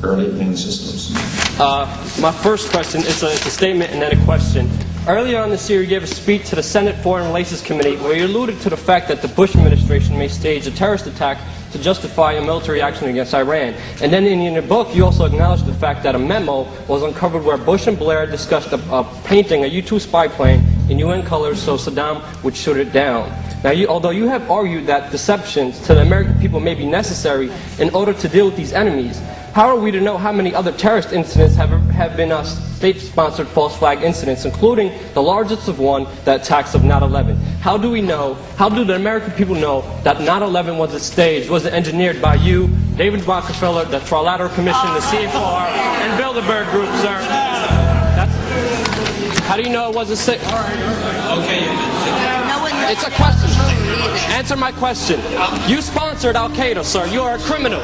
early opinion systems? My first question is it's a statement and then a question. Earlier on this year, you gave a speech to the Senate Foreign Relations Committee where you alluded to the fact that the Bush administration may stage a terrorist attack to justify a military action against Iran. And then in your book, you also acknowledged the fact that a memo was uncovered where Bush and Blair discussed painting a U-2 spy plane in UN colors so Saddam would shoot it down. Now, although you have argued that deceptions to the American people may be necessary in order to deal with these enemies, how are we to know how many other terrorist incidents have been state-sponsored false flag incidents, including the largest of one, the attacks of 9/11? How do we know, how do the American people know that 9/11 was staged, was engineered by you, David Rockefeller, the Trilateral Commission, the CFR, and Bilderberg Group, sir? How do you know it wasn't staged? It's a question. Answer my question. You sponsored Al-Qaeda, sir. You are a criminal.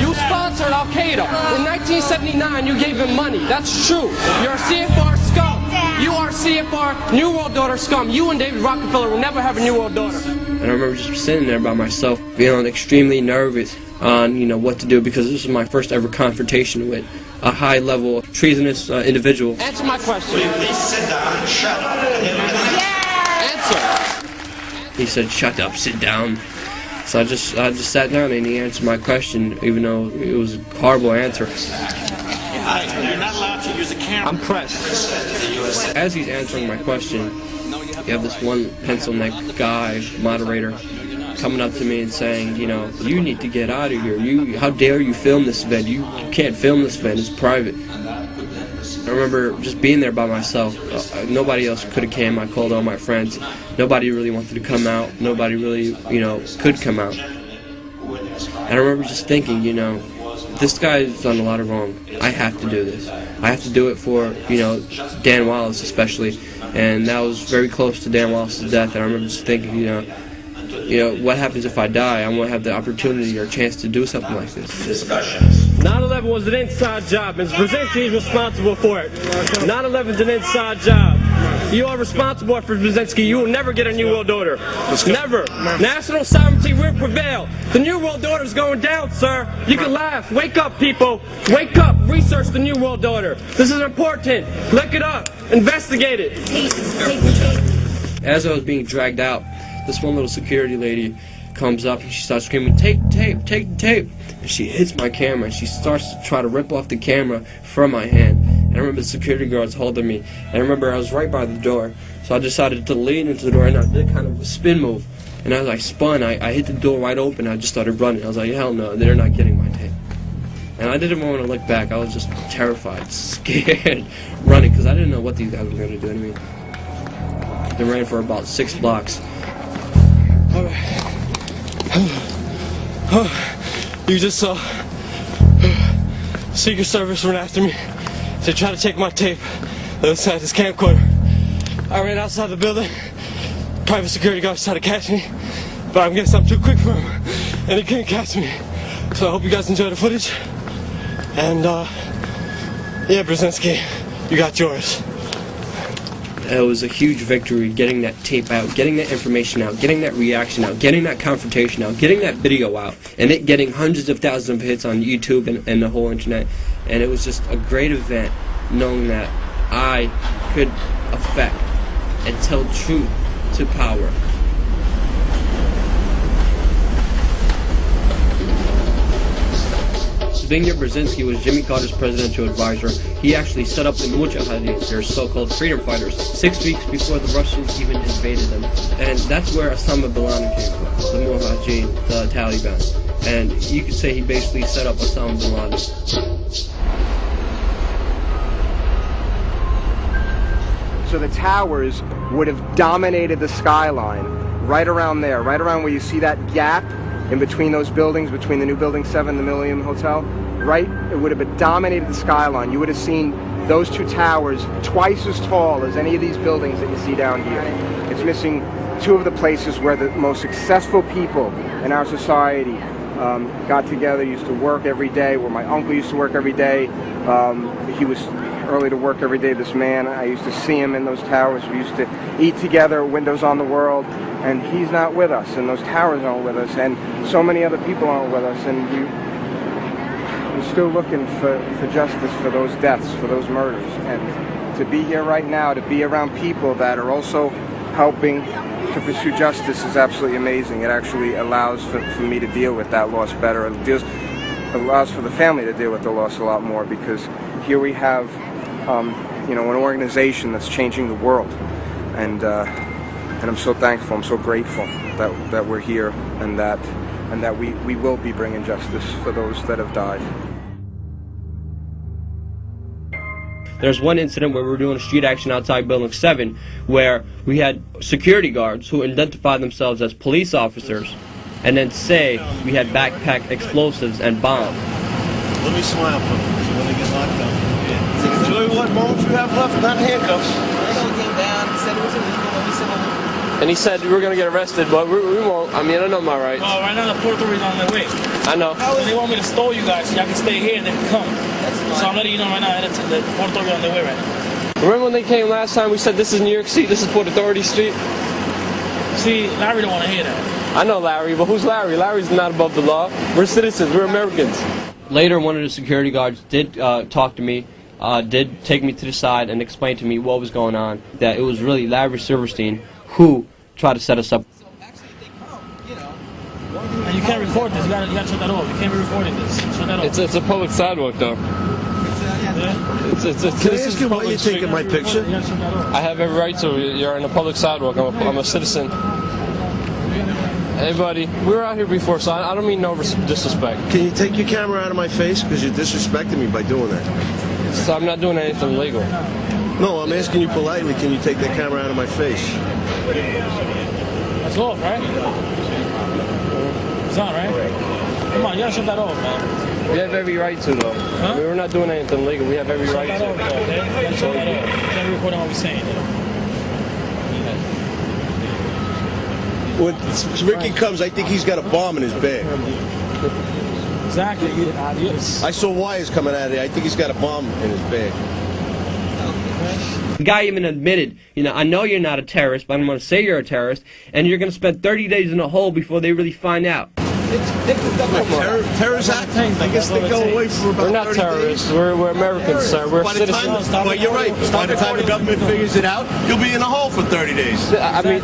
You sponsored Al-Qaeda. In 1979, you gave him money. That's true. You're a CFR scum. You are CFR New World Order scum. You and David Rockefeller will never have a New World Order. And I remember just sitting there by myself, feeling extremely nervous on, what to do, because this was my first ever confrontation with a high-level treasonous individual. Answer my question. Please sit down and shut up. He said, "Shut up, sit down." So I just sat down and he answered my question, even though it was a horrible answer. You're not allowed to use a camera. I'm pressed. As he's answering my question, you have this one pencil neck guy, moderator, coming up to me and saying, you need to get out of here. How dare you film this event? You can't film this event. It's private. I remember just being there by myself. Nobody else could have came. I called all my friends. Nobody really wanted to come out. Nobody really, could come out. And I remember just thinking, this guy's done a lot of wrong. I have to do this. I have to do it for, Dan Wallace especially. And that was very close to Dan Wallace's death. And I remember just thinking, what happens if I die? I won't have the opportunity or chance to do something like this. Discussions. 9/11 was an inside job, and Brzezinski is responsible for it. 9/11 is an inside job. You are responsible for Brzezinski. You will never get a New World Order. Never. National sovereignty will prevail. The New World Order is going down, sir. You can laugh. Wake up, people. Wake up. Research the New World Order. This is important. Look it up. Investigate it. As I was being dragged out, this one little security lady comes up and she starts screaming, "Take the tape, take the tape." And she hits my camera and she starts to try to rip off the camera from my hand. And I remember the security guards holding me. And I remember I was right by the door. So I decided to lean into the door and I did kind of a spin move. And as I spun, I hit the door wide open. I just started running. I was like, hell no, they're not getting my tape. And I didn't want to look back. I was just terrified, scared, running, because I didn't know what these guys were going to do to me. They ran for about 6 blocks. You just saw Secret Service run after me. They tried to take my tape outside this camcorder. I ran outside the building. Private security guards tried to catch me, but I guess I'm too quick for him, and he couldn't catch me. So I hope you guys enjoy the footage. And yeah, Brzezinski, you got yours. It was a huge victory getting that tape out, getting that information out, getting that reaction out, getting that confrontation out, getting that video out, and it getting hundreds of thousands of hits on YouTube and the whole internet. And it was just a great event knowing that I could affect and tell truth to power. Zbigniew Brzezinski was Jimmy Carter's presidential advisor. He actually set up the Mujahideen, their so-called freedom fighters, 6 weeks before the Russians even invaded them. And that's where Osama bin Laden came from, the Mujahideen, the Taliban. And you could say he basically set up Osama bin Laden. So the towers would have dominated the skyline right around there, right around where you see that gap in between those buildings, between the new Building 7 and the Millennium Hotel, right? It would have dominated the skyline. You would have seen those two towers twice as tall as any of these buildings that you see down here. It's missing 2 of the places where the most successful people in our society got together, used to work every day, where my uncle used to work every day. He was early to work every day, this man. I used to see him in those towers. We used to eat together, windows on the world, and he's not with us, and those towers aren't with us, and so many other people aren't with us, and we're still looking for justice for those deaths, for those murders. And to be here right now, to be around people that are also helping to pursue justice is absolutely amazing. It actually allows for me to deal with that loss better. It allows for the family to deal with the loss a lot more, because here we have an organization that's changing the world. And I'm so thankful, I'm so grateful that we're here, and that we will be bringing justice for those that have died. There's one incident where we were doing a street action outside Building 7 where we had security guards who identified themselves as police officers and then say we had backpack explosives and bombs. Let me smile for them. So when they get locked up. Yeah. Enjoy what moments you have left, not handcuffs. Came down, he said it was illegal, and we said, And he said we were going to get arrested, but we won't. I mean, I know my rights. Well, right now the Port Authority's on their way. I know. They want me to stall you guys so y'all can stay here and they can come. So I'm letting you know right now that the Port Authority on their way right now. Remember when they came last time, we said this is New York City, this is Port Authority Street? See, Larry don't want to hear that. I know Larry, but who's Larry? Larry's not above the law. We're citizens, we're Americans. Later, one of the security guards did talk to me, did take me to the side and explain to me what was going on, that it was really Larry Silverstein who tried to set us up. so actually if they come, And you can't record this. You gotta shut that off. You can't be recording this. Shut that off. It's a public sidewalk, though. Yeah? Can I ask you why you're taking my picture? You gotta shut that off. I have every right to. You're in a public sidewalk. I'm a citizen. Hey, buddy, we were out here before, so I don't mean no disrespect. Can you take your camera out of my face? Because you're disrespecting me by doing that. So I'm not doing anything illegal. No, I'm asking you politely, can you take that camera out of my face? That's off, right? It's on, right? Come on, you gotta shut that off, man. We have every right to, though. Huh? We're not doing anything illegal. We have every Shut right that off, to. though, okay? You gotta shut that off. You can't be recording what we're saying, you know? When Ricky comes, I think he's got a bomb in his bag. Exactly. I saw wires coming out of there. I think he's got a bomb in his bag. The guy even admitted, I know you're not a terrorist, but I'm going to say you're a terrorist, and you're going to spend 30 days in a hole before they really find out. Terrorist act? I guess they go away for about We're not 30 terrorists. days. We're Americans, sir. We're citizens. Well, you're right. By the time the government figures it out, you'll be in a hole for 30 days. I mean,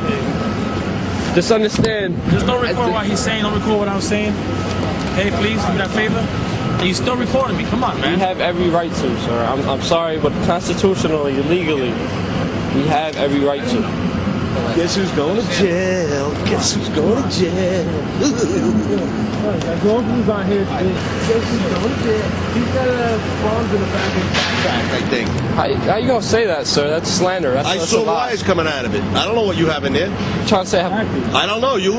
just understand. Just don't record what he's saying. Don't record what I'm saying. Hey, please, do me that favor. And you still recording me. Come on, We man. have every right to, sir. I'm sorry, but constitutionally, legally, we have every right to. Guess who's going to jail? Guess who's going to jail? As long as he's on here, guess who's going to jail? He's got bombs in the back of his backpack. I think. How you gonna say that, sir? That's slander. I That's saw a lie. wires coming out of it. I don't know what you have in there. You're trying to say I don't know. You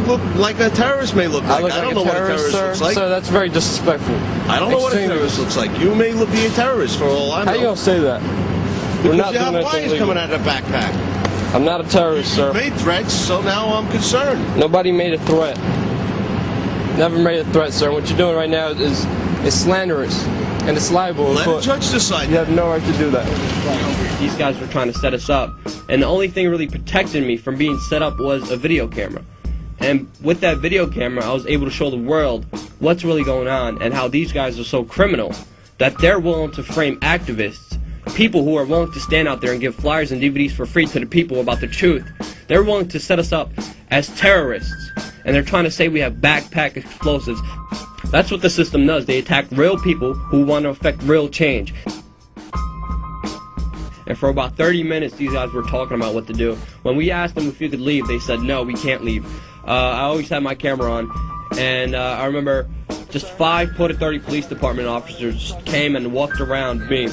look like a terrorist may look like. I look don't like know a terrorist, what a terrorist looks like. Sir, that's very disrespectful. I don't know what a Extremely. terrorist looks like. You may be a terrorist for all I know. How you gonna say that? We're not Because you doing have anything wires illegal. coming out of the backpack. I'm not a terrorist, sir. You made threats, so now I'm concerned. Nobody made a threat. Never made a threat, sir. What you're doing right now is slanderous, and it's liable. Let the judge decide. You have no right to do that. These guys were trying to set us up, and the only thing really protecting me from being set up was a video camera. And with that video camera, I was able to show the world what's really going on and how these guys are so criminal that they're willing to frame activists, people who are willing to stand out there and give flyers and DVDs for free to the people about the truth. They're willing to set us up as terrorists, and they're trying to say we have backpack explosives. That's what the system does. They attack real people who want to affect real change. And for about 30 minutes, these guys were talking about what to do. When we asked them if we could leave, they said, no, we can't leave. I always had my camera on, and I remember just 5 Port Authority Police Department officers came and walked around me,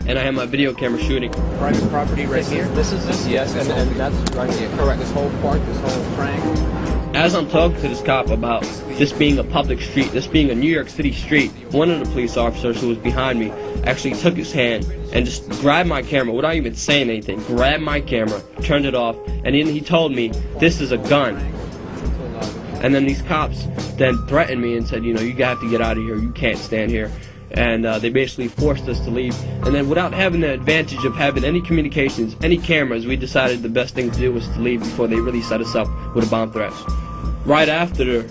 and I had my video camera shooting. private property right here. This is yes, and that's right here. Correct. This whole park, this whole triangle. As I'm talking to this cop about this being a public street, this being a New York City street, one of the police officers who was behind me actually took his hand and just grabbed my camera without even saying anything, grabbed my camera, turned it off, and then he told me, this is a gun. And then these cops then threatened me and said, you have to get out of here, you can't stand here. And they basically forced us to leave. And then without having the advantage of having any communications, any cameras, we decided the best thing to do was to leave before they really set us up with a bomb threat. Right after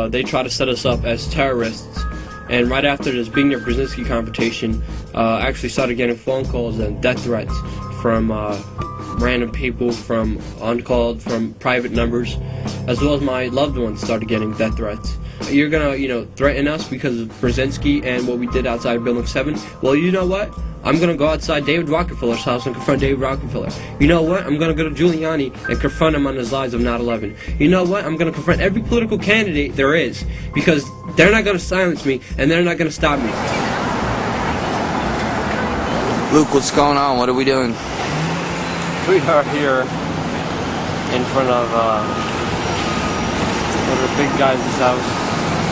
they tried to set us up as terrorists, And right after this Bigner Brzezinski confrontation, I actually started getting phone calls and death threats from random people, from uncalled, from private numbers, as well as my loved ones started getting death threats. You're gonna, threaten us because of Brzezinski and what we did outside Building 7? Well, you know what? I'm gonna go outside David Rockefeller's house and confront David Rockefeller. You know what? I'm gonna go to Giuliani and confront him on his lies of 9/11. You know what? I'm gonna confront every political candidate there is, because they're not gonna silence me and they're not gonna stop me. Luke, what's going on? What are we doing? We are here in front of one of the big guys' house,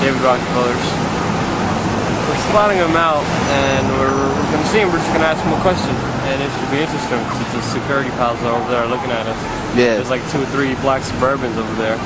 David Rockefeller's. We're spotting him out, and we're going to see him. We're just going to ask him a question, and it should be interesting, since the security pals are over there looking at us. Yeah. There's like 2 or 3 black Suburbans over there.